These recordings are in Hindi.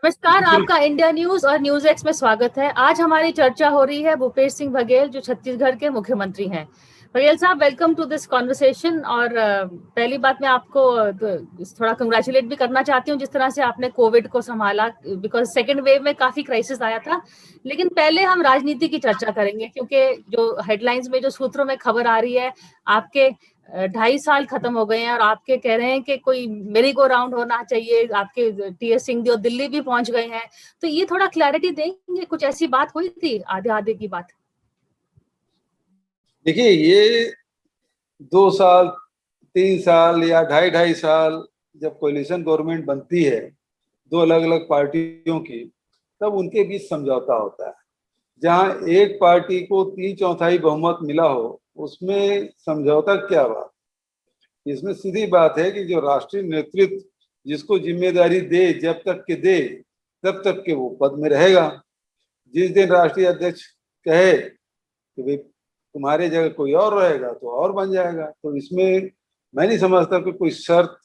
नमस्कार, आपका इंडिया न्यूज और न्यूज एक्स में स्वागत है। आज हमारी चर्चा हो रही है भूपेश सिंह बघेल, जो छत्तीसगढ़ के मुख्यमंत्री हैं। बघेल साहब, वेलकम टू दिस कॉन्वर्सेशन। और पहली बात, मैं आपको थोड़ा कंग्रेचुलेट भी करना चाहती हूँ जिस तरह से आपने कोविड को संभाला, बिकॉज सेकेंड वेव में काफी क्राइसिस आया था। लेकिन पहले हम राजनीति की चर्चा करेंगे, क्योंकि जो हेडलाइंस में, जो सूत्रों में खबर आ रही है, आपके 2.5 साल खत्म हो गए हैं और आपके कह रहे हैं कि कोई मेरी गो राउंड होना चाहिए। आपके टीएस सिंहदेव दिल्ली भी पहुंच गए हैं, तो ये थोड़ा क्लैरिटी देंगे? कुछ ऐसी बात हुई थी आधे आधे की बात? देखिए, ये 2 साल, 3 साल या ढाई ढाई साल जब कोलिशन गवर्नमेंट बनती है दो अलग अलग पार्टियों की, तब उनके बीच समझौता होता है। जहां एक पार्टी को 3/4 बहुमत मिला हो, उसमें समझौता क्या बात। इसमें सीधी बात है कि जो राष्ट्रीय नेतृत्व जिसको जिम्मेदारी दे, जब तक के दे तब तक के वो पद में रहेगा। जिस दिन राष्ट्रीय अध्यक्ष कहे कि भाई तुम्हारे जगह कोई और रहेगा, तो और बन जाएगा। तो इसमें मैं नहीं समझता कि कोई शर्त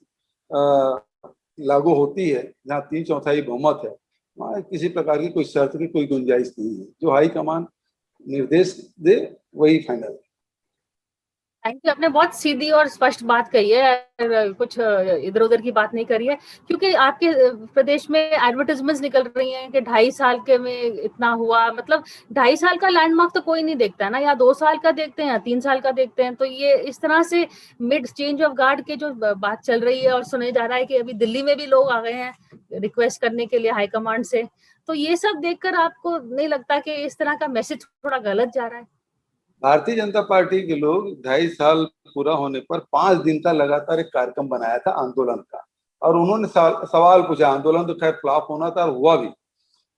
लागू होती है। जहाँ 3/4 बहुमत है, वहाँ किसी प्रकार की कोई शर्त की कोई गुंजाइश नहीं है। जो हाईकमान निर्देश दे वही फाइनल है। Thank you. आपने बहुत सीधी और स्पष्ट बात कही है, कुछ इधर उधर की बात नहीं करी है। क्योंकि आपके प्रदेश में एडवर्टाइजमेंट्स निकल रही हैं कि 2.5 साल के में इतना हुआ। मतलब 2.5 साल का लैंडमार्क तो कोई नहीं देखता है ना, या 2 साल का देखते हैं या 3 साल का देखते हैं। तो ये इस तरह से मिड चेंज ऑफ गार्ड के जो बात चल रही है, और सुने जा रहा है कि अभी दिल्ली में भी लोग आ गए हैं रिक्वेस्ट करने के लिए हाईकमांड से। तो ये सब देखकर आपको नहीं लगता कि इस तरह का मैसेज थोड़ा गलत जा रहा है? भारतीय जनता पार्टी के लोग 2.5 साल पूरा होने पर 5 दिन का लगातार एक कार्यक्रम बनाया था आंदोलन का। और उन्होंने सवाल पूछा। आंदोलन तो खैर फ्लॉप होना था और हुआ भी,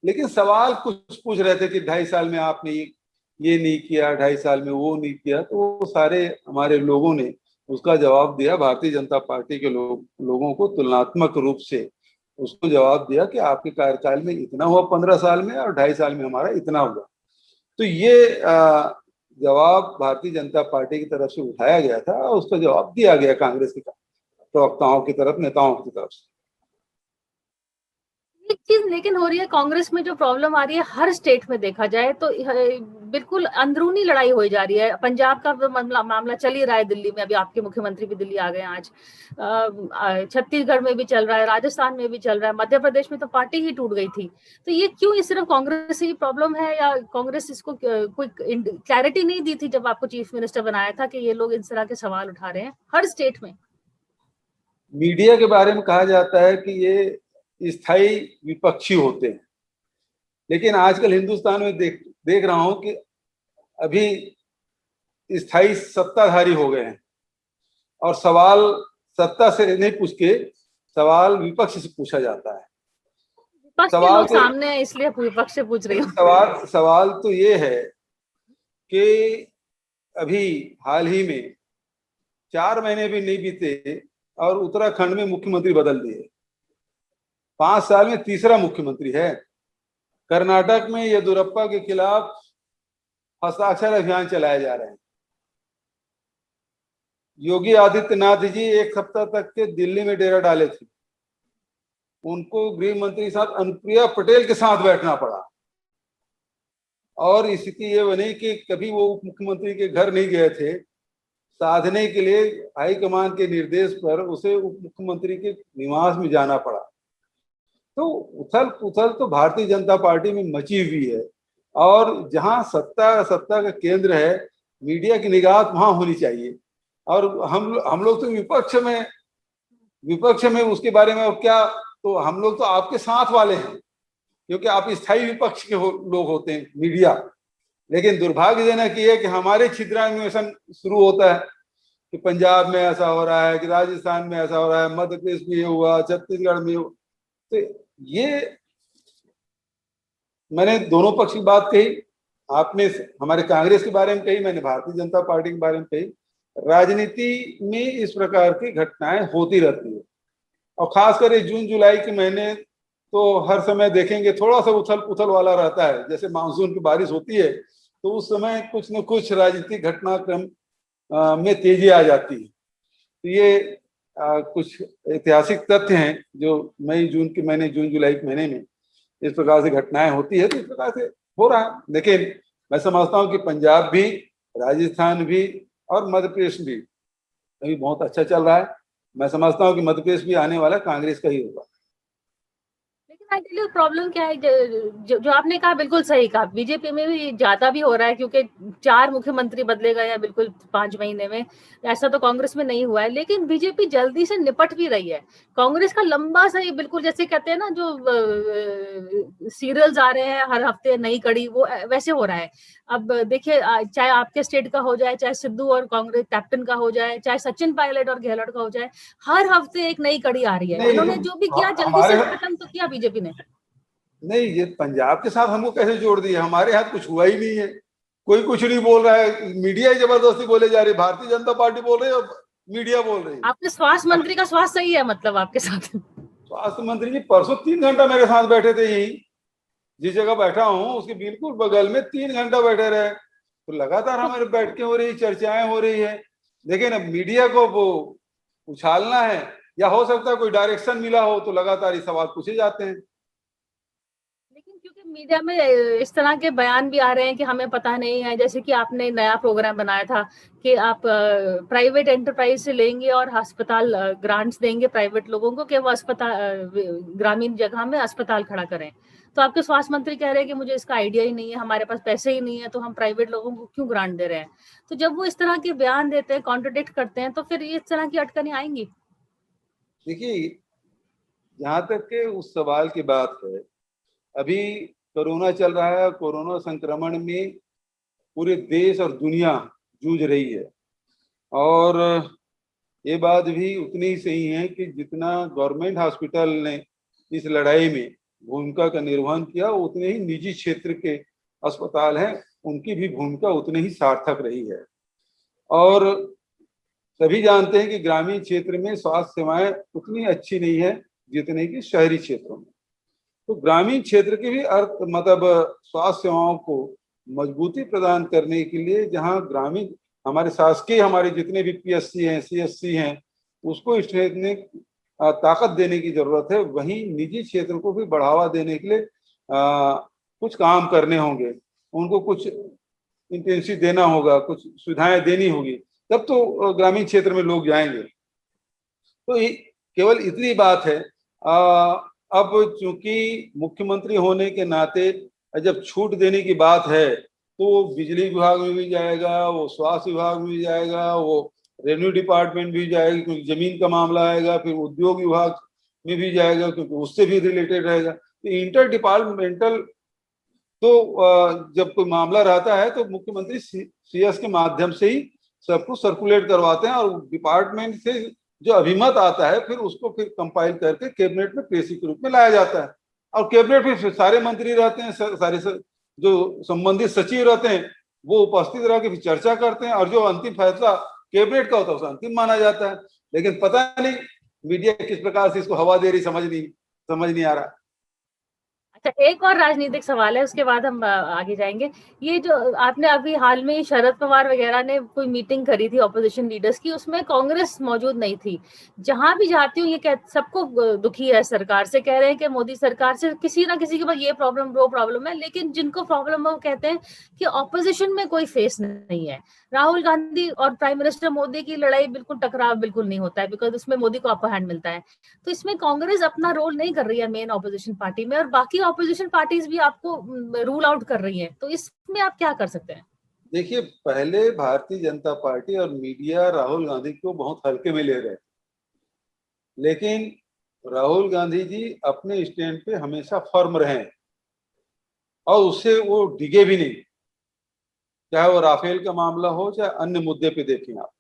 लेकिन सवाल कुछ पूछ रहे थे कि 2.5 साल में आपने ये नहीं किया, 2.5 साल में वो नहीं किया। तो वो सारे हमारे लोगों ने उसका जवाब दिया। भारतीय जनता पार्टी के लोगों को तुलनात्मक रूप से उसको जवाब दिया कि आपके कार्यकाल में इतना हुआ 15 साल में, और 2.5 साल में हमारा इतना हुआ। तो ये जवाब भारतीय जनता पार्टी की तरफ से उठाया गया था और उसका जवाब दिया गया कांग्रेस के प्रवक्ताओं की तरफ, नेताओं की तरफ से। एक चीज लेकिन हो रही है कांग्रेस में, जो प्रॉब्लम आ रही है हर स्टेट में देखा जाए तो बिल्कुल अंदरूनी लड़ाई हो जा रही है। पंजाब का मामला चल ही रहा है, दिल्ली में अभी आपके मुख्यमंत्री भी दिल्ली आ गए आज। छत्तीसगढ़ में भी चल रहा है, राजस्थान में भी चल रहा है, मध्य प्रदेश में तो पार्टी ही टूट गई थी। तो ये क्यों, ये सिर्फ कांग्रेस से ही प्रॉब्लम है, या कांग्रेस इसको कोई क्लैरिटी नहीं दी थी जब आपको चीफ मिनिस्टर बनाया था कि ये लोग इस तरह के सवाल उठा रहे हैं हर स्टेट में? मीडिया के बारे में कहा जाता है कि ये स्थायी विपक्षी होते हैं, लेकिन आजकल हिंदुस्तान में देख रहा हूं कि अभी स्थायी सत्ताधारी हो गए हैं। और सवाल सत्ता से नहीं पूछ के सवाल विपक्ष से पूछा जाता है। विपक्ष के सवाल लोग तो सामने है, इसलिए विपक्ष से पूछ रही हूँ। सवाल तो ये है कि अभी हाल ही में 4 महीने भी नहीं बीते और उत्तराखंड में मुख्यमंत्री बदल दिए। 5 साल में तीसरा मुख्यमंत्री है। कर्नाटक में येदियुरप्पा के खिलाफ हस्ताक्षर अभियान चलाए जा रहे हैं। योगी आदित्यनाथ जी 1 सप्ताह तक के दिल्ली में डेरा डाले थे। उनको गृह मंत्री के साथ अनुप्रिया पटेल के साथ बैठना पड़ा। और स्थिति ये बनी कि कभी वो उप मुख्यमंत्री के घर नहीं गए थे। साधने के लिए हाईकमान के निर्देश पर उसे उप मुख्यमंत्री के निवास में जाना पड़ा। तो उथल पुथल तो भारतीय जनता पार्टी में मची हुई है। और जहां सत्ता का केंद्र है, मीडिया की निगाह वहां होनी चाहिए। और हम लोग तो विपक्ष में उसके बारे में क्या, तो हम लोग तो आपके साथ वाले हैं, क्योंकि आप स्थायी विपक्ष के लोग होते हैं मीडिया। लेकिन दुर्भाग्यजनक ये है कि हमारे छिद्रान्वेषण शुरू होता है कि पंजाब में ऐसा हो रहा है, कि राजस्थान में ऐसा हो रहा है, मध्य प्रदेश में ये हुआ, छत्तीसगढ़ में। तो ये मैंने दोनों पक्ष की बात कही। आपने हमारे कांग्रेस के बारे में कही, मैंने भारतीय जनता पार्टी के बारे में कही। राजनीति में इस प्रकार की घटनाएं होती रहती है। और खासकर जून जुलाई के महीने तो हर समय देखेंगे थोड़ा सा उथल पुथल वाला रहता है। जैसे मानसून की बारिश होती है तो उस समय कुछ न कुछ राजनीतिक घटनाक्रम में तेजी आ जाती है। तो ये कुछ ऐतिहासिक तथ्य हैं जो मई जून के महीने, जून जुलाई के महीने में इस प्रकार से घटनाएं होती है तो इस प्रकार से हो रहा है। लेकिन मैं समझता हूँ कि पंजाब भी, राजस्थान भी और मध्य प्रदेश भी अभी बहुत अच्छा चल रहा है। मैं समझता हूँ कि मध्य प्रदेश भी आने वाला कांग्रेस का ही होगा। लेकिन आई टेल यू प्रॉब्लम क्या है, जो आपने कहा बिल्कुल सही कहा, बीजेपी में भी ज्यादा भी हो रहा है क्योंकि 4 मुख्यमंत्री बदले गए हैं बिल्कुल 5 महीने में। ऐसा तो कांग्रेस में नहीं हुआ है, लेकिन बीजेपी जल्दी से निपट भी रही है। कांग्रेस का लंबा सा ये बिल्कुल जैसे कहते हैं ना, जो सीरियल्स आ रहे हैं हर हफ्ते नई कड़ी, वो वैसे हो रहा है। अब देखिए, चाहे आपके स्टेट का हो जाए, चाहे सिद्धू और कांग्रेस कैप्टन का हो जाए, चाहे सचिन पायलट और गहलोत का हो जाए, हर हफ्ते एक नई कड़ी आ रही है। नहीं, इन्होंने जो भी किया जल्दी हमारे से खत्म तो किया बीजेपी ने। नहीं, ये पंजाब के साथ हमको कैसे जोड़ दिया? हमारे यहाँ कुछ हुआ ही नहीं है, कोई कुछ नहीं बोल रहा है, मीडिया ही जबरदस्ती बोले जा रही है। भारतीय जनता पार्टी बोल रही है और मीडिया बोल रही है। आपके स्वास्थ्य मंत्री का स्वास्थ्य सही है मतलब आपके साथ? स्वास्थ्य मंत्री जी परसों 3 घंटा मेरे साथ बैठे थे, यही जिस जगह बैठा हूँ उसके बिल्कुल बगल में 3 घंटा बैठे रहे। तो लगातार हमारे बैठकें हो रही, चर्चाएं हो रही है। लेकिन अब मीडिया को वो उछालना है, या हो सकता है कोई डायरेक्शन मिला हो तो लगातार ये सवाल पूछे जाते हैं। लेकिन क्योंकि मीडिया में इस तरह के बयान भी आ रहे हैं कि हमें पता नहीं है, जैसे कि आपने नया प्रोग्राम बनाया था कि आप प्राइवेट एंटरप्राइज से लेंगे और अस्पताल ग्रांट्स देंगे प्राइवेट लोगों को कि वो अस्पताल ग्रामीण जगह में अस्पताल खड़ा करें। तो आपके स्वास्थ्य मंत्री कह रहे हैं कि मुझे इसका आइडिया ही नहीं है, हमारे पास पैसे ही नहीं है, तो हम प्राइवेट लोगों को क्यों ग्रांट दे रहे हैं? तो जब वो इस तरह के बयान देते हैं, कॉन्ट्रडिक्ट करते हैं, तो फिर इस तरह की अटकनें आएंगी। देखिए, जहां तक के उस सवाल की बात है, अभी कोरोना चल रहा है। कोरोना संक्रमण में पूरे देश और दुनिया जूझ रही है, और ये बात भी उतनी ही सही है कि जितना गवर्नमेंट हॉस्पिटल ने इस लड़ाई में भूमिका का निर्वहन किया, उतने ही निजी क्षेत्र के अस्पताल हैं, उनकी भी भूमिका उतनी ही सार्थक रही है। और सभी जानते हैं कि ग्रामीण क्षेत्र में स्वास्थ्य सेवाएं उतनी अच्छी नहीं है जितने कि शहरी क्षेत्रों में। तो ग्रामीण क्षेत्र की भी अर्थ मतलब स्वास्थ्य सेवाओं को मजबूती प्रदान करने के लिए, जहां ग्रामीण हमारे शासकीय हमारे जितने भी पीएससी हैं, सीएससी हैं, उसको स्ट्रेंथनिंग ताकत देने की जरूरत है। वहीं निजी क्षेत्र को भी बढ़ावा देने के लिए कुछ काम करने होंगे, उनको कुछ इंटेंसिव देना होगा, कुछ सुविधाएं देनी होगी, तब तो ग्रामीण क्षेत्र में लोग जाएंगे। तो केवल इतनी बात है। अब चूंकि मुख्यमंत्री होने के नाते जब छूट देने की बात है, तो वो बिजली विभाग में भी जाएगा, वो स्वास्थ्य विभाग में भी जाएगा, वो रेवेन्यू डिपार्टमेंट भी जाएगी क्योंकि जमीन का मामला आएगा, फिर उद्योग विभाग में भी जाएगा क्योंकि उससे भी रिलेटेड रहेगा। तो इंटर डिपार्टमेंटल तो जब कोई मामला रहता है तो मुख्यमंत्री सीएस के माध्यम से ही सब कुछ सर्कुलेट करवाते हैं, और डिपार्टमेंट से जो अभिमत आता है फिर उसको फिर कंपाइल करके कैबिनेट में पेशी के रूप में लाया जाता है। और कैबिनेट में फिर सारे मंत्री रहते हैं, सारे जो संबंधित सचिव रहते हैं वो उपस्थित रह के फिर चर्चा करते हैं, और जो अंतिम फैसला कैबिनेट का होता है उसे अंतिम माना जाता है। लेकिन पता नहीं मीडिया किस प्रकार से इसको हवा दे रही, समझ नहीं आ रहा। अच्छा, एक और राजनीतिक सवाल है, उसके बाद हम आगे जाएंगे। ये जो आपने अभी हाल में शरद पवार वगैरह ने कोई मीटिंग करी थी ऑपोजिशन लीडर्स की, उसमें कांग्रेस मौजूद नहीं थी। जहां भी जाती हूँ ये सबको दुखी है सरकार से, कह रहे हैं कि मोदी सरकार से किसी ना किसी के पास ये प्रॉब्लम वो प्रॉब्लम है, लेकिन जिनको प्रॉब्लम है वो कहते हैं कि ऑपोजिशन में कोई फेस नहीं है। राहुल गांधी और प्राइम मिनिस्टर मोदी की लड़ाई बिल्कुल टकराव बिल्कुल नहीं होता है, बिकॉज उसमें मोदी को अपर हैंड मिलता है। तो इसमें कांग्रेस अपना रोल नहीं कर रही है मेन ऑपोजिशन पार्टी में, और बाकी ऑपोजिशन पार्टीज भी आपको रूल आउट कर रही हैं। तो इसमें आप क्या कर सकते हैं? देखिए, पहले भारतीय जनता पार्टी और मीडिया राहुल गांधी को बहुत हल्के में ले रहे, लेकिन राहुल गांधी जी अपने स्टैंड पे हमेशा फर्म रहे और उससे वो डिगे भी नहीं, चाहे वो राफेल का मामला हो चाहे अन्य मुद्दे पे देखें आप।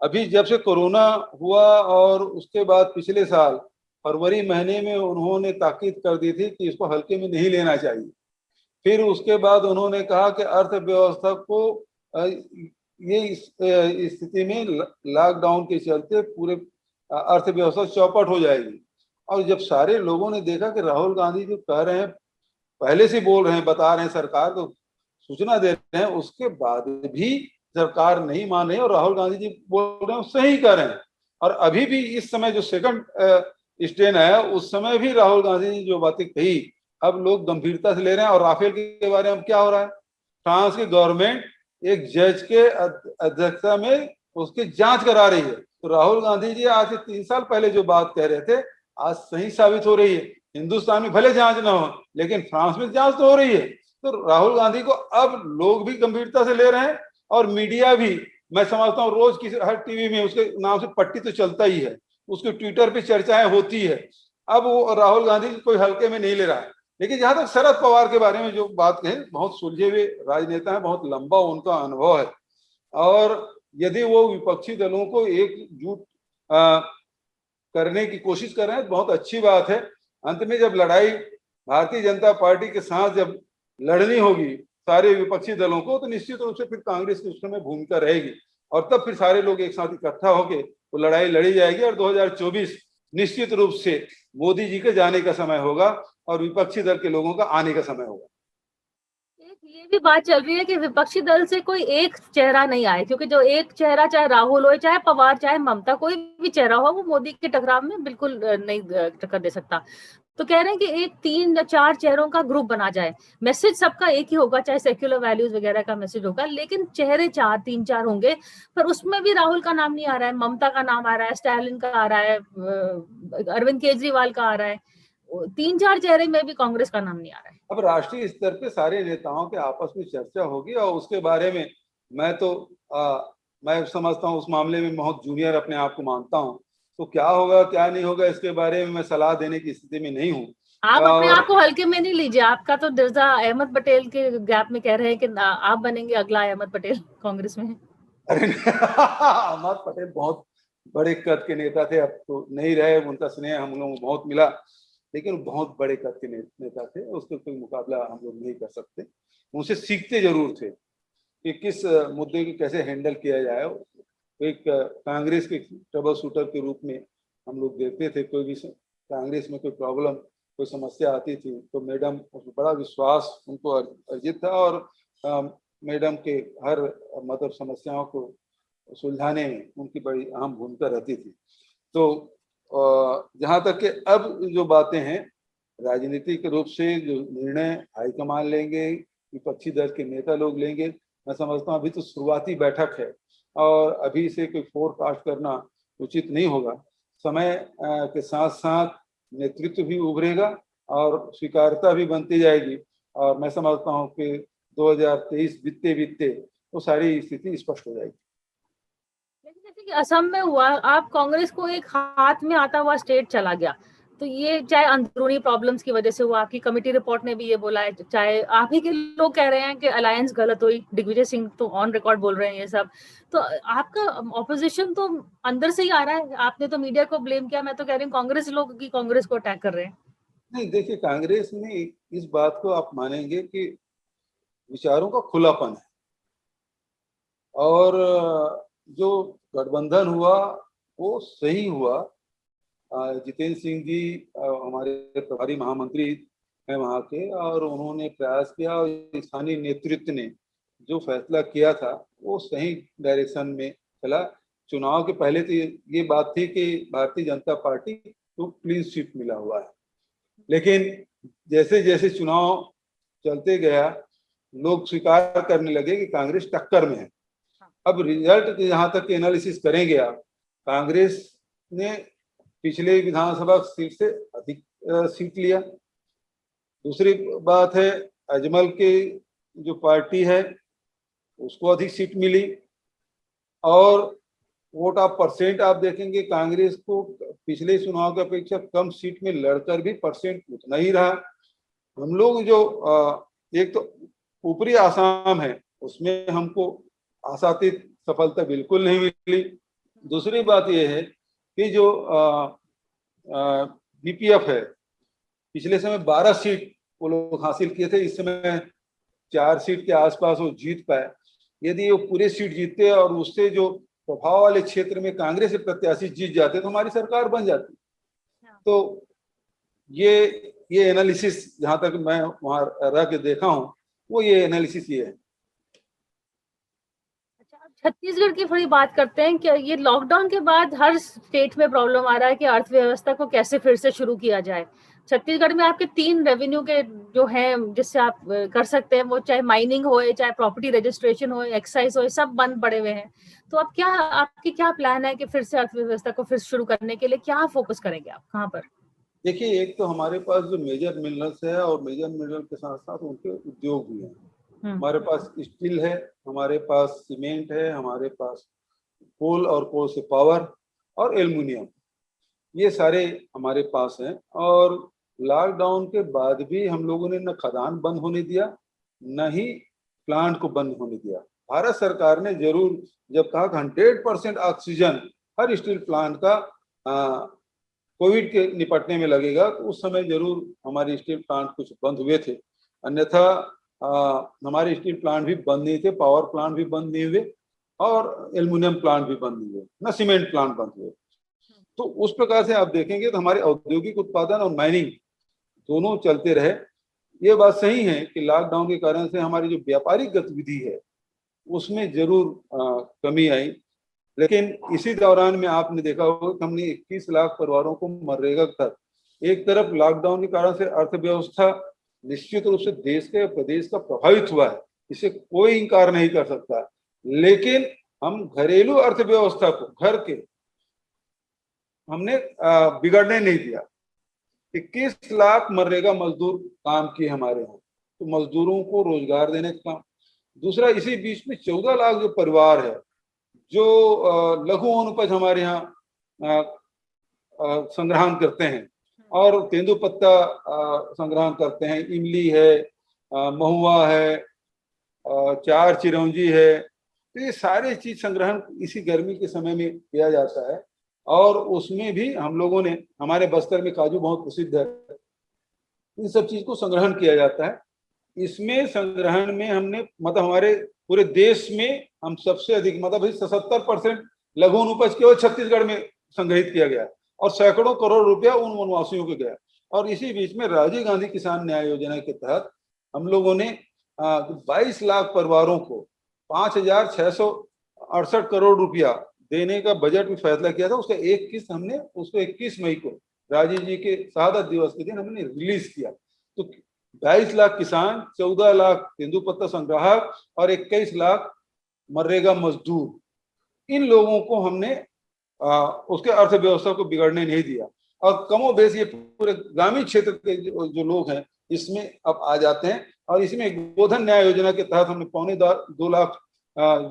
अभी जब से कोरोना हुआ और उसके बाद पिछले साल फरवरी महीने में उन्होंने ताकीद कर दी थी कि इसको हल्के में नहीं लेना चाहिए। फिर उसके बाद उन्होंने कहा कि अर्थव्यवस्था को ये स्थिति में लॉकडाउन के चलते पूरे अर्थव्यवस्था चौपट हो जाएगी। और जब सारे लोगों ने देखा कि राहुल गांधी जो कह रहे हैं, पहले से बोल रहे हैं, बता रहे हैं, सरकार को सूचना दे रहे हैं, उसके बाद भी सरकार नहीं मान रही और राहुल गांधी जी बोल रहे हैं सही कर रहे हैं। और अभी भी इस समय जो सेकंड स्टेन है, उस समय भी राहुल गांधी जी जो बातें कही, अब लोग गंभीरता से ले रहे हैं। और राफेल के बारे में क्या हो रहा है, फ्रांस की गवर्नमेंट एक जज के अध्यक्षता में उसकी जांच करा रही है। तो राहुल गांधी जी आज से 3 साल पहले जो बात कह रहे थे आज सही साबित हो रही है। हिंदुस्तान में भले जांच ना हो लेकिन फ्रांस में जांच तो हो रही है। तो राहुल गांधी को अब लोग भी गंभीरता से ले रहे हैं और मीडिया भी। मैं समझता हूँ रोज किसी हर टीवी में उसके नाम से पट्टी तो चलता ही है, उसके ट्विटर पे चर्चाएं होती है। अब वो राहुल गांधी कोई हल्के में नहीं ले रहा है। लेकिन जहां तक शरद पवार के बारे में जो बात कहे, बहुत सुलझे हुए राजनेता है, बहुत लंबा उनका अनुभव है। और यदि वो विपक्षी दलों को एकजुट करने की कोशिश कर रहे हैं तो बहुत अच्छी बात है। अंत में जब लड़ाई भारतीय जनता पार्टी के साथ जब लड़नी होगी सारे विपक्षी दलों को, तो निश्चित रूप से फिर कांग्रेस की उसमें भूमिका रहेगी और तब फिर सारे लोग एक साथ इकट्ठा होकर वो लड़ाई लड़ी जाएगी। और 2024 निश्चित रूप से मोदी जी के जाने का समय होगा और विपक्षी दल के लोगों का आने का समय होगा। ये भी बात चल रही है कि विपक्षी दल से कोई एक चेहरा नहीं आए, क्योंकि जो एक चेहरा, चाहे राहुल हो, चाहे पवार, चाहे ममता, कोई भी चेहरा हो, वो मोदी के टकराव में बिल्कुल नहीं टक्कर दे सकता। तो कह रहे हैं कि एक 3 या 4 चेहरों का ग्रुप बना जाए, मैसेज सबका एक ही होगा, चाहे सेक्युलर वैल्यूज वगैरह का मैसेज होगा, लेकिन चेहरे 3-4 होंगे। पर उसमें भी राहुल का नाम नहीं आ रहा है, ममता का नाम आ रहा है, स्टालिन का आ रहा है, अरविंद केजरीवाल का आ रहा है। 3-4 चेहरे में भी कांग्रेस का नाम नहीं आ रहा है। अब राष्ट्रीय स्तर पे सारे नेताओं के आपस में चर्चा होगी और उसके बारे में मैं समझता हूँ उस मामले में बहुत जूनियर अपने आप को मानता हूँ। तो क्या होगा क्या नहीं होगा इसके बारे में मैं सलाह देने की स्थिति में नहीं हूँ। आप अपने आप को हल्के में नहीं लीजिए। आपका तो दिर्जा अहमद पटेल के गैप में कह रहे हैं कि आप बनेंगे अगला अहमद पटेल कांग्रेस में। अरे अहमद पटेल बहुत बड़े कद के नेता थे, अब तो नहीं रहे। उनका स्नेह हम लोगों को बहुत मिला, लेकिन बहुत बड़े कद के नेता थे, उसका कोई मुकाबला हम लोग नहीं कर सकते। उनसे सीखते जरूर थे कि किस मुद्दे को कैसे हैंडल किया जाए। एक कांग्रेस के ट्रबल शूटर के रूप में हम लोग देखते थे, कोई भी कांग्रेस में कोई प्रॉब्लम कोई समस्या आती थी तो मैडम, बड़ा विश्वास उनको अर्जित था और मैडम के हर मतलब समस्याओं को सुलझाने में उनकी बड़ी अहम भूमिका रहती थी। तो जहाँ तक कि अब जो बातें हैं राजनीतिक रूप से जो निर्णय हाईकमान लेंगे, विपक्षी दल के नेता लोग लेंगे, मैं समझता हूँ अभी तो शुरुआती बैठक है और अभी से कोई फोरकास्ट करना उचित नहीं होगा। समय के साथ साथ नेतृत्व भी उभरेगा और स्वीकार्यता भी बनती जाएगी और मैं समझता हूँ कि 2023 बीतते बीतते वो सारी स्थिति स्पष्ट हो जाएगी। लेकिन जैसे कि असम में हुआ, आप कांग्रेस को एक हाथ में आता हुआ स्टेट चला गया, तो ये चाहे अंदरूनी प्रॉब्लम्स की वजह से हुआ, आपकी कमेटी रिपोर्ट ने भी ये बोला है, चाहे आप ही के लोग कह रहे हैं कि अलायंस गलत हुई, दिग्विजय सिंह तो ऑन रिकॉर्ड बोल रहे हैं ये सब। तो आपका ऑपोजिशन तो अंदर से ही आ रहा है। आपने तो मीडिया को ब्लेम किया, मैं तो कह रही हूँ कांग्रेस लोग की कांग्रेस को अटैक कर रहे हैं। नहीं, देखिए कांग्रेस में इस बात को आप मानेंगे कि विचारों का खुलापन है और जो गठबंधन हुआ वो सही हुआ। जितेंद्र सिंह जी हमारे प्रभारी महामंत्री हैं वहाँ के, और उन्होंने प्रयास किया और स्थानीय नेतृत्व ने जो फैसला किया था वो सही डायरेक्शन में चला। चुनाव के पहले तो ये बात थी कि भारतीय जनता पार्टी को क्लीन स्वीप मिला हुआ है, लेकिन जैसे जैसे चुनाव चलते गया लोग स्वीकार करने लगे कि कांग्रेस टक्कर में है। अब रिजल्ट जहां तक एनालिसिस करेंगे आप, कांग्रेस ने पिछले विधानसभा सीट से अधिक सीट लिया। दूसरी बात है अजमल के जो पार्टी है उसको अधिक सीट मिली और वोट ऑफ परसेंट आप देखेंगे कांग्रेस को पिछले चुनाव की अपेक्षा कम सीट में लड़कर भी परसेंट उतना ही रहा। हम लोग जो एक तो ऊपरी आसाम है उसमें हमको आशातीत सफलता बिल्कुल नहीं मिली। दूसरी बात यह है कि जो बीपीएफ है पिछले समय 12 सीट वो लोग हासिल किए थे, इस समय 4 सीट के आसपास वो जीत पाए। यदि वो पूरे सीट जीतते और उससे जो प्रभाव वाले क्षेत्र में कांग्रेस के प्रत्याशी जीत जाते तो हमारी सरकार बन जाती। तो ये एनालिसिस जहां तक मैं वहां रह के देखा हूं वो ये एनालिसिस ये है। छत्तीसगढ़ की थोड़ी बात करते हैं कि ये लॉकडाउन के बाद हर स्टेट में प्रॉब्लम आ रहा है कि अर्थव्यवस्था को कैसे फिर से शुरू किया जाए। छत्तीसगढ़ में आपके 3 रेवेन्यू के जो है जिससे आप कर सकते हैं, वो चाहे माइनिंग हो, चाहे प्रॉपर्टी रजिस्ट्रेशन हो, एक्साइज हो, सब बंद पड़े हुए हैं। तो अब क्या आपकी क्या प्लान है कि फिर से अर्थव्यवस्था को फिर शुरू करने के लिए क्या फोकस करेंगे आप, कहाँ पर? देखिए, एक तो हमारे पास जो मेजर मिनरल्स है और मेजर मिनरल के साथ साथ उनके उद्योग भी हैं। हमारे पास स्टील है, हमारे पास सीमेंट है, हमारे पास कोल और कोल से पावर और एल्युमिनियम, ये सारे हमारे पास हैं। और लॉकडाउन के बाद भी हम लोगों ने न खदान बंद होने दिया, न ही प्लांट को बंद होने दिया। भारत सरकार ने जरूर जब कहा 100% ऑक्सीजन हर स्टील प्लांट का कोविड के निपटने में लगेगा, तो उस समय जरूर हमारे स्टील प्लांट कुछ बंद हुए थे। अन्यथा हमारे स्टील प्लांट भी बंद नहीं थे, पावर प्लांट भी बंद नहीं हुए और एल्युमिनियम प्लांट भी बंद नहीं हुए, न सीमेंट प्लांट बंद हुए। तो उस प्रकार से आप देखेंगे तो हमारे औद्योगिक उत्पादन और माइनिंग दोनों चलते रहे। ये बात सही है कि लॉकडाउन के कारण से हमारी जो व्यापारिक गतिविधि है उसमें जरूर कमी आई, लेकिन इसी दौरान में आपने देखा होगा कि हमने 21 लाख परिवारों को मनरेगा कर, एक तरफ लॉकडाउन के कारण से अर्थव्यवस्था निश्चित रूप से देश के प्रदेश का प्रभावित हुआ है, इसे कोई इंकार नहीं कर सकता, लेकिन हम घरेलू अर्थव्यवस्था को घर के हमने बिगड़ने नहीं दिया। 21 लाख मनरेगा मजदूर काम किए हमारे यहाँ, तो मजदूरों को रोजगार देने का काम। दूसरा, इसी बीच में 14 लाख जो परिवार है जो लघु अनुपज हमारे यहाँ संग्रहण करते हैं और तेंदुपत्ता संग्रहण करते हैं, इमली है, महुआ है, चार चिरौंजी है, तो ये सारे चीज संग्रहण इसी गर्मी के समय में किया जाता है। और उसमें भी हम लोगों ने, हमारे बस्तर में काजू बहुत प्रसिद्ध है, इन सब चीज को संग्रहण किया जाता है। इसमें संग्रहण में हमने मतलब हमारे पूरे देश में हम सबसे अधिक मतलब 77% लघु अनुपज केवल छत्तीसगढ़ में संग्रहित किया गया और सैकड़ों करोड़ रुपया उन वनवासियों को गया। और इसी बीच में राजीव गांधी किसान न्याय योजना के तहत हम लोगों ने 22 लाख परिवारों को 5,668 करोड़ रुपया देने का बजट में फैसला किया था। उसका एक किस्त हमने उसको 21 मई को राजीव जी के शहादत दिवस के दिन हमने रिलीज किया। तो 22 लाख किसान, 14 लाख तेंदुपत्ता संग्राहक और 21 लाख मनरेगा मजदूर, इन लोगों को हमने उसके अर्थव्यवस्था को बिगड़ने नहीं दिया। और कमोबेश ये पूरे ग्रामीण क्षेत्र के जो लोग हैं इसमें अब आ जाते हैं। और इसमें गोधन न्याय योजना के तहत हमने 2.25 लाख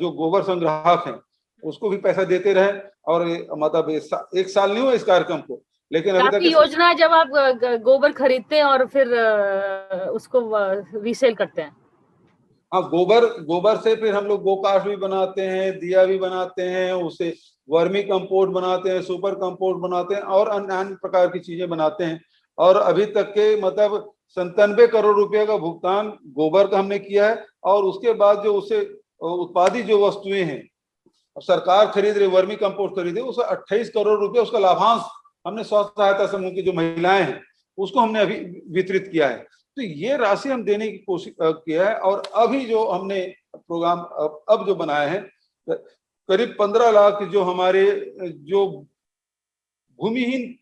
जो गोबर संग्राहक हैं उसको भी पैसा देते रहे। और मतलब एक साल नहीं हुआ इस कार्यक्रम को, लेकिन अभी तक योजना जब आप गोबर खरीदते हैं और फिर उसको रीसेल करते हैं। हाँ, गोबर से फिर हम लोग गोकास्ट भी बनाते हैं, दिया भी बनाते हैं, उससे वर्मी कंपोस्ट बनाते हैं, सुपर कंपोस्ट बनाते हैं और अन्य प्रकार की चीजें बनाते हैं। और अभी तक के मतलब 97 करोड़ रुपए का भुगतान गोबर का हमने किया है। और उसके बाद जो उससे उत्पादित जो वस्तुएं हैं सरकार खरीद रही, वर्मी कंपोस्ट खरीदे, उसका 28 करोड़ रुपए उसका लाभांश हमने स्वयं सहायता समूह की जो महिलाएं हैं उसको हमने अभी वितरित किया है। तो ये राशि हम देने की कोशिश किया है। और अभी जो हमने प्रोग्राम अब जो बनाए हैं करीब 15 लाख जो हमारे जो भूमिहीन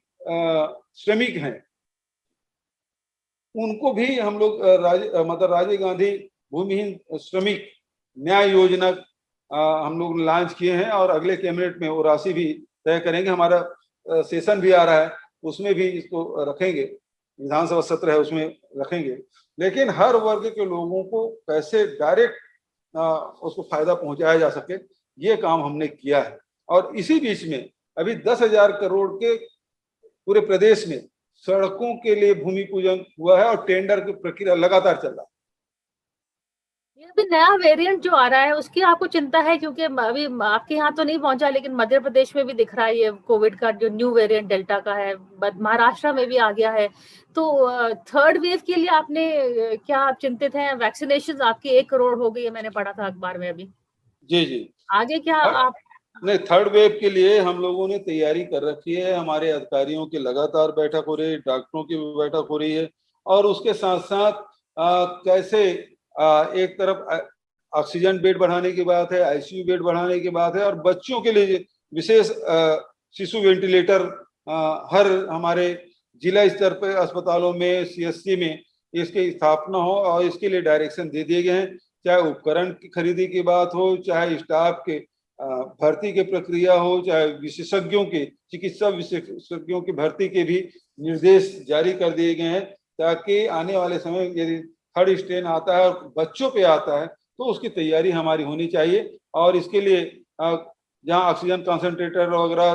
श्रमिक हैं उनको भी हम लोग मतलब राजीव गांधी भूमिहीन श्रमिक न्याय योजना हम लोग लॉन्च किए हैं। और अगले कैबिनेट में वो राशि भी तय करेंगे। हमारा सेशन भी आ रहा है, उसमें भी इसको रखेंगे, विधानसभा सत्र है उसमें रखेंगे। लेकिन हर वर्ग के लोगों को कैसे डायरेक्ट उसको फायदा पहुंचाया जा सके, ये काम हमने किया है। और इसी बीच में अभी 10,000 करोड़ के पूरे प्रदेश में सड़कों के लिए भूमि पूजन हुआ है और टेंडर की प्रक्रिया लगातार चल रहा है। ये अभी नया वेरिएंट जो आ रहा है उसकी आपको चिंता है? क्योंकि अभी आपके यहाँ तो नहीं पहुंचा, लेकिन मध्य प्रदेश में भी दिख रहा है ये कोविड का जो न्यू वेरिएंट डेल्टा का है, महाराष्ट्र में भी आ गया है। तो थर्ड वेव के लिए आपने क्या आप चिंतित हैं? वैक्सीनेशन आपकी 1 करोड़ हो गई है, मैंने पढ़ा था अखबार में अभी। जी आगे क्या आप? नहीं, थर्ड वेव के लिए हम लोगों ने तैयारी कर रखी है। हमारे अधिकारियों की लगातार बैठक हो रही है, डॉक्टरों की भी बैठक हो रही है। और उसके साथ साथ कैसे एक तरफ ऑक्सीजन बेड बढ़ाने की बात है, आईसीयू बेड बढ़ाने की बात है, और बच्चों के लिए विशेष शिशु वेंटिलेटर हर हमारे जिला स्तर पर अस्पतालों में, सीएससी में इसकी स्थापना हो और इसके लिए डायरेक्शन दे दिए गए हैं। चाहे उपकरण की खरीदी की बात हो, चाहे स्टाफ के भर्ती की प्रक्रिया हो, चाहे विशेषज्ञों के, चिकित्सा विशेषज्ञों की भर्ती के भी निर्देश जारी कर दिए गए हैं, ताकि आने वाले समय यदि थर्ड स्ट्रेन आता है और बच्चों पे आता है तो उसकी तैयारी हमारी होनी चाहिए। और इसके लिए जहाँ ऑक्सीजन कंसंट्रेटर वगैरह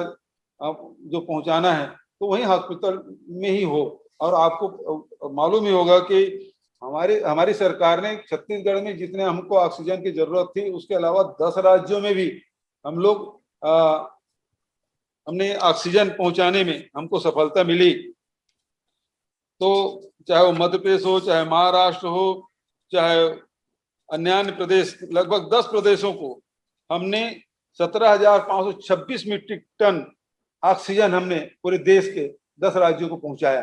जो पहुंचाना है तो वहीं हॉस्पिटल में ही हो। और आपको मालूम ही होगा कि हमारी सरकार ने छत्तीसगढ़ में जितने हमको ऑक्सीजन की जरूरत थी, उसके अलावा 10 राज्यों में भी हम लोग हमने ऑक्सीजन पहुंचाने में हमको सफलता मिली। तो चाहे वो मध्य प्रदेश हो, चाहे महाराष्ट्र हो, चाहे अन्य प्रदेश, लगभग 10 प्रदेशों को हमने 17,526 मीट्रिक टन ऑक्सीजन हमने पूरे देश के 10 राज्यों को पहुंचाया।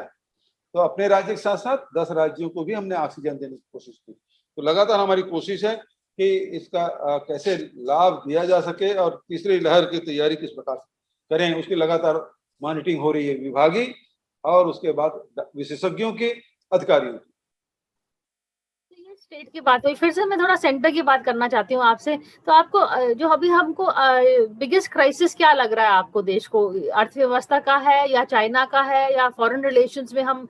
तो अपने राज्य के साथ साथ 10 राज्यों को भी हमने ऑक्सीजन देने की कोशिश की। तो लगातार हमारी कोशिश है कि इसका कैसे लाभ दिया जा सके और तीसरी लहर की तैयारी किस प्रकार से करें, उसकी लगातार मॉनिटरिंग हो रही है विभागीय और उसके बाद विशेषज्ञों के, अधिकारियों की। स्टेट की बात हुई, फिर से मैं थोड़ा सेंटर की बात करना चाहती हूँ आपसे। तो आपको जो अभी हमको बिगेस्ट क्राइसिस क्या लग रहा है आपको, देश को? अर्थव्यवस्था का है या चाइना का है या फॉरेन रिलेशंस में हम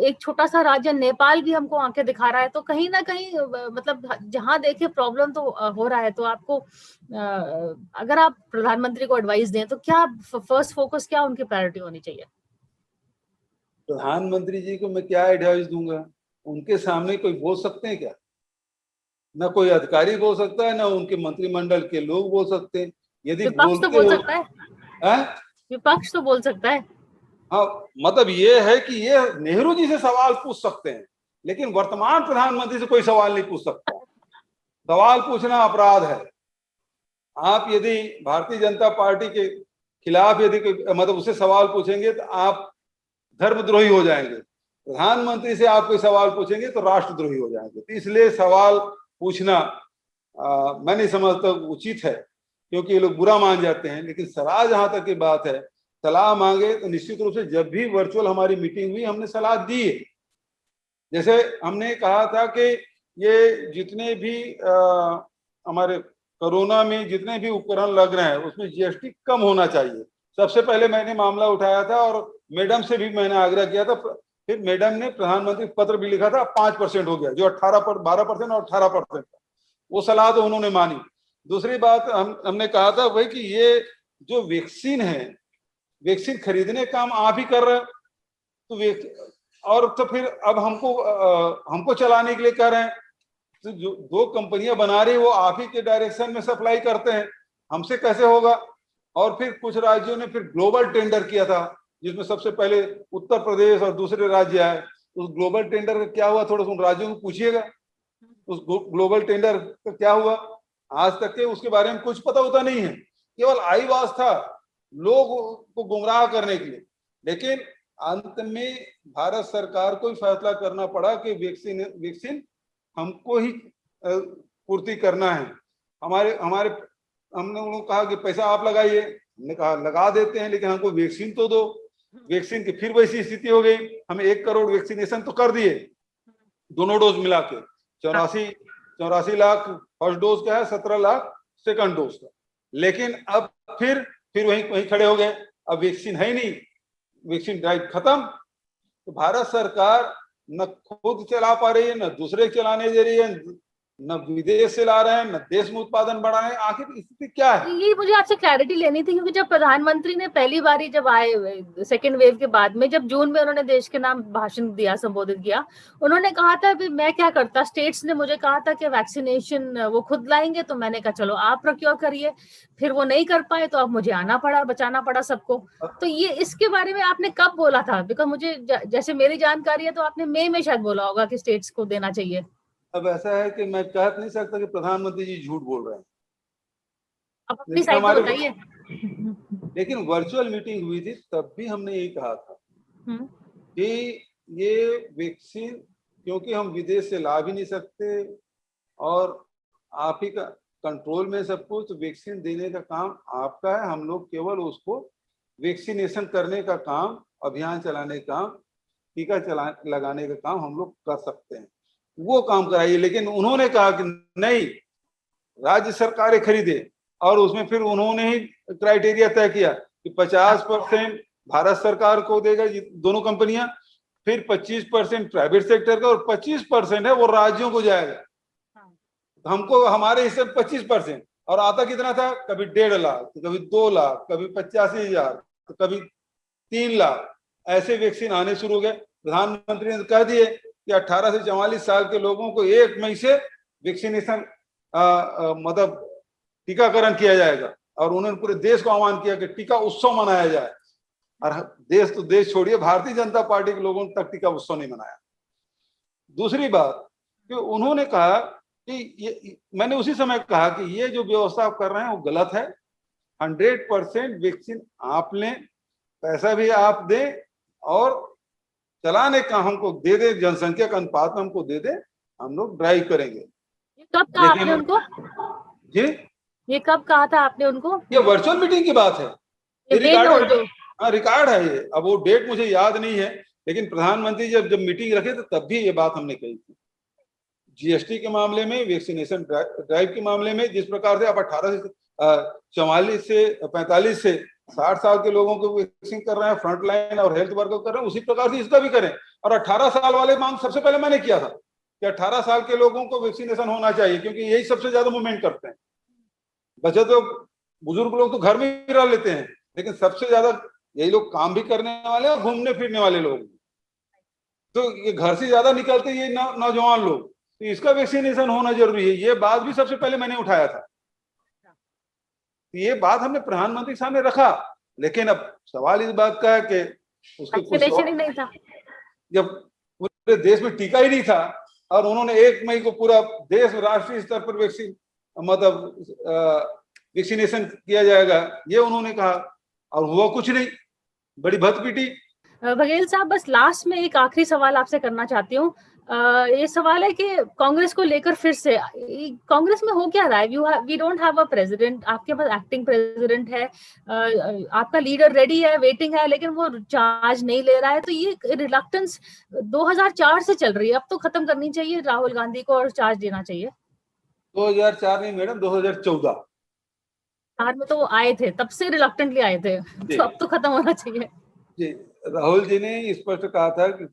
एक छोटा सा राज्य नेपाल भी हमको आंखें दिखा रहा है, तो कहीं ना कहीं मतलब जहां देखे प्रॉब्लम तो हो रहा है। तो आपको अगर आप प्रधानमंत्री को एडवाइस दें तो क्या फर्स्ट फोकस, क्या उनकी प्रायोरिटी होनी चाहिए? प्रधानमंत्री जी को मैं क्या एडवाइस दूंगा? उनके सामने कोई बोल सकते हैं क्या? ना कोई अधिकारी बोल सकता है, ना उनके मंत्रिमंडल के लोग बोल सकते हैं। यदि विपक्ष तो बोलते बोल हो सकता है, विपक्ष तो बोल सकता है। हाँ, मतलब ये है कि ये नेहरू जी से सवाल पूछ सकते हैं, लेकिन वर्तमान प्रधानमंत्री से कोई सवाल नहीं पूछ सकता। सवाल पूछना अपराध है। आप यदि भारतीय जनता पार्टी के खिलाफ यदि मतलब उससे सवाल पूछेंगे तो आप धर्मद्रोही हो जाएंगे। प्रधानमंत्री से आप कोई सवाल पूछेंगे तो राष्ट्रद्रोही हो जाएंगे। तो इसलिए सवाल पूछना मैं नहीं समझता उचित है, क्योंकि ये लोग बुरा मान जाते हैं। लेकिन सलाह जहां तक की बात है, सलाह मांगे तो निश्चित रूप से जब भी वर्चुअल हमारी मीटिंग हुई हमने सलाह दी है। जैसे हमने कहा था कि ये जितने भी हमारे कोरोना में जितने भी उपकरण लग रहे हैं उसमें जीएसटी कम होना चाहिए। सबसे पहले मैंने मामला उठाया था और मैडम से भी मैंने आग्रह किया था। फिर मैडम ने प्रधानमंत्री पत्र भी लिखा था, 5% हो गया, जो 12% और 18%, वो सलाह तो उन्होंने मानी। दूसरी बात हमने कहा था भाई कि ये जो वैक्सीन है, वैक्सीन खरीदने का काम आप ही कर रहे हैं, तो और तो फिर अब हमको चलाने के लिए कह रहे हैं। तो जो 2 कंपनियां बना रही वो आप ही के डायरेक्शन में सप्लाई करते हैं, हमसे कैसे होगा? और फिर कुछ राज्यों ने फिर ग्लोबल टेंडर किया था, जिसमें सबसे पहले उत्तर प्रदेश और दूसरे राज्य आए। उस ग्लोबल टेंडर का क्या हुआ, थोड़ा उन राज्यों को पूछिएगा उस ग्लोबल टेंडर का क्या हुआ। आज तक के उसके बारे में कुछ पता होता नहीं है, केवल आईवाज था लोग को गुमराह करने के लिए। लेकिन अंत में भारत सरकार को फैसला करना पड़ा कि वैक्सीन हमको ही पूर्ति करना है। हमने उन्होंने कहा कि पैसा आप लगाइए, हमने कहा लगा देते हैं, लेकिन हमको वैक्सीन तो दो। वैक्सीन की फिर वैसी स्थिति हो गई, हमें 1 करोड़ वैक्सीनेशन तो कर दिए, दोनों डोज मिला के 84 लाख फर्स्ट डोज का है, 17 लाख सेकंड डोज का। लेकिन अब फिर वहीं खड़े हो गए, अब वैक्सीन है ही नहीं, वैक्सीन ड्राइव खत्म। तो भारत सरकार न खुद चला पा रही है, न दूसरे चलाने दे रही है, न विदेश से ला रहे हैं, न देश में उत्पादन बढ़ा रहे हैं। आखिर स्थिति क्या है? ये मुझे आपसे क्लैरिटी लेनी थी, क्योंकि जब प्रधानमंत्री ने पहली बारी जब आए सेकेंड वेव के बाद में, जब जून में उन्होंने देश के नाम भाषण दिया, संबोधित किया, उन्होंने कहा था कि मैं क्या करता, स्टेट्स ने मुझे कहा था कि वैक्सीनेशन वो खुद लाएंगे, तो मैंने कहा चलो आप प्रोक्योर करिए। फिर वो नहीं कर पाए तो अब मुझे आना पड़ा, बचाना पड़ा सबको। तो ये इसके बारे में आपने कब बोला था? बिकॉज मुझे जैसे मेरी जानकारी है तो आपने मई में शायद बोला होगा कि स्टेट्स को देना चाहिए। अब ऐसा है कि मैं कह नहीं सकता कि प्रधानमंत्री जी झूठ बोल रहे हैं, आप अपनी साइड पे बताइए। लेकिन वर्चुअल मीटिंग हुई थी तब भी हमने यही कहा था कि ये वैक्सीन, क्योंकि हम विदेश से ला भी नहीं सकते और आप ही का कंट्रोल में सब कुछ, तो वैक्सीन देने का काम आपका है। हम लोग केवल उसको वैक्सीनेशन करने का काम, अभियान चलाने का काम टीका लगाने का काम हम लोग कर सकते हैं, वो काम कराइए। लेकिन उन्होंने कहा कि नहीं, राज्य सरकारें खरीदे, और उसमें फिर उन्होंने ही क्राइटेरिया तय किया कि 50% भारत सरकार को देगा ये दोनों कंपनियां, फिर 25% प्राइवेट सेक्टर का, और 25% है वो राज्यों को जाएगा। तो हमको हमारे हिस्से 25%, और आता कितना था, कभी 1.5 लाख, तो कभी 2 लाख, कभी 85,000, तो कभी 3 लाख, ऐसे वैक्सीन आने शुरू हो गए। प्रधानमंत्री ने कह दिए कि 18 से 44 साल के लोगों को 1 मई से वैक्सीनेशन मतलब टीकाकरण किया जाएगा, और उन्होंने पूरे देश को आह्वान किया कि टीका उत्सव मनाया जाए। और देश तो देश छोड़िए, भारतीय जनता पार्टी के लोगों तक टीका उत्सव नहीं मनाया। दूसरी बात कि उन्होंने कहा कि मैंने उसी समय कहा कि ये जो व्यवस्था आप कर रहे हैं वो गलत है। 100% वैक्सीन आप लें, पैसा भी आप दें, और चलाने का हमको दे दे, जनसंख्या का अनुपात में हमको दे दे, हम लोग ड्राइव करेंगे। ये कब कहा आपने उनको? जी, ये कब कहा था आपने उनको? ये वर्चुअल मीटिंग की बात है, रिकॉर्ड है ये। अब वो डेट मुझे याद नहीं है, लेकिन प्रधानमंत्री जब मीटिंग रखे तो तब भी ये बात हमने कही थी। जीएसटी के मामले में, वैक्सीनेशन ड्राइव के मामले में, जिस प्रकार से आप 18 से 44 से 45 से 60 साल के लोगों को वैक्सीन कर रहे हैं, फ्रंट लाइन और हेल्थ वर्कर कर रहे हैं, उसी प्रकार से इसका भी करें। और 18 साल वाले मांग सबसे पहले मैंने किया था कि 18 साल के लोगों को वैक्सीनेशन होना चाहिए, क्योंकि यही सबसे ज्यादा मूवमेंट करते हैं। बच्चे तो, बुजुर्ग लोग तो घर में ही रह लेते हैं, लेकिन सबसे ज्यादा यही लोग काम भी करने वाले और घूमने फिरने वाले लोग, तो ये घर से ज्यादा निकलते ये नौजवान लोग, तो इसका वैक्सीनेशन होना जरूरी है। ये बात भी सबसे पहले मैंने उठाया था, तो ये बात हमने प्रधानमंत्री के सामने रखा। लेकिन अब सवाल इस बात का है कि उसके कुछ ही नहीं था, जब पूरे देश में टीका ही नहीं था, और उन्होंने 1 मई को पूरा देश राष्ट्रीय स्तर पर वैक्सीन मतलब वैक्सीनेशन किया जाएगा, ये उन्होंने कहा, और हुआ कुछ नहीं, बड़ी भतपीटी। बघेल साहब, बस लास्ट में एक आखिरी सवाल आपसे करना चाहती हूँ। ये सवाल है कि कांग्रेस को लेकर फिर से कांग्रेस में हो क्या रहा है? We don't have a president, आपके पास एक्टिंग प्रेसिडेंट है, आपका लीडर रेडी है, वेटिंग है, लेकिन वो चार्ज नहीं ले रहा है। तो ये रिलक्टेंस 2004 से चल रही है, अब तो खत्म करनी चाहिए राहुल गांधी को और चार्ज देना चाहिए। 2004 नहीं मैडम, 2014 में तो वो आए थे, तब से रिलक्टेंटली आए थे, तो अब तो खत्म होना चाहिए। जी, राहुल जी ने स्पष्ट कहा था कि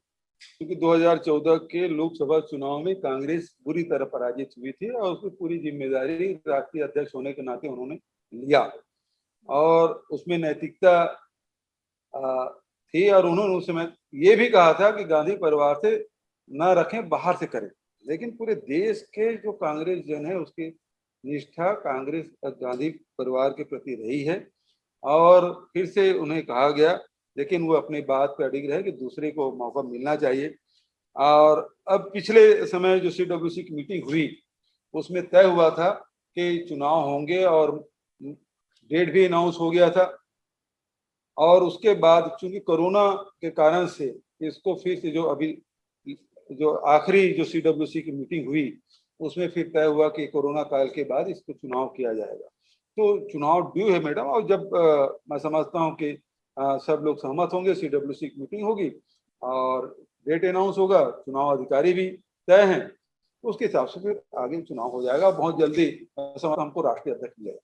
क्योंकि 2014 के लोकसभा चुनाव में कांग्रेस बुरी तरह पराजित हुई थी, और उसकी पूरी जिम्मेदारी राष्ट्रीय अध्यक्ष होने के नाते उन्होंने लिया, और उसमें नैतिकता थी। और उन्होंने उस समय ये भी कहा था कि गांधी परिवार से न रखें, बाहर से करें। लेकिन पूरे देश के जो कांग्रेस जन है, उसकी निष्ठा कांग्रेस गांधी परिवार के प्रति रही है, और फिर से उन्हें कहा गया, लेकिन वो अपनी बात पर अडिग रहे कि दूसरे को मौका मिलना चाहिए। और अब पिछले समय जो CWC की मीटिंग हुई, उसमें तय हुआ था कि चुनाव होंगे, और डेट भी अनाउंस हो गया था। और उसके बाद चूंकि कोरोना के कारण से इसको फिर से जो आखिरी जो CWC की मीटिंग हुई, उसमें फिर तय हुआ कि कोरोना काल के बाद इसको चुनाव किया जाएगा। तो चुनाव ड्यू है मैडम, और जब मैं समझता हूँ कि सब लोग सहमत होंगे, CWC की मीटिंग होगी और डेट अनाउंस होगा, चुनाव अधिकारी भी तय हैं, तो उसके हिसाब से फिर आगे चुनाव हो जाएगा बहुत जल्दी। हमको राष्ट्रीय अध्यक्ष मिलेगा,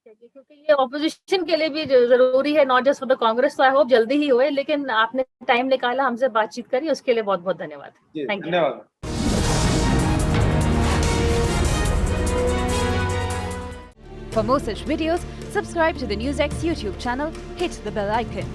क्योंकि ये ऑपोजिशन के लिए भी जरूरी है, not just for the Congress. तो आई होप जल्दी ही होए, लेकिन आपने टाइम निकाला हमसे बातचीत करी, उसके लिए बहुत बहुत धन्यवाद। धन्यवाद। For more such videos, subscribe to the NewsX YouTube channel, hit the bell icon.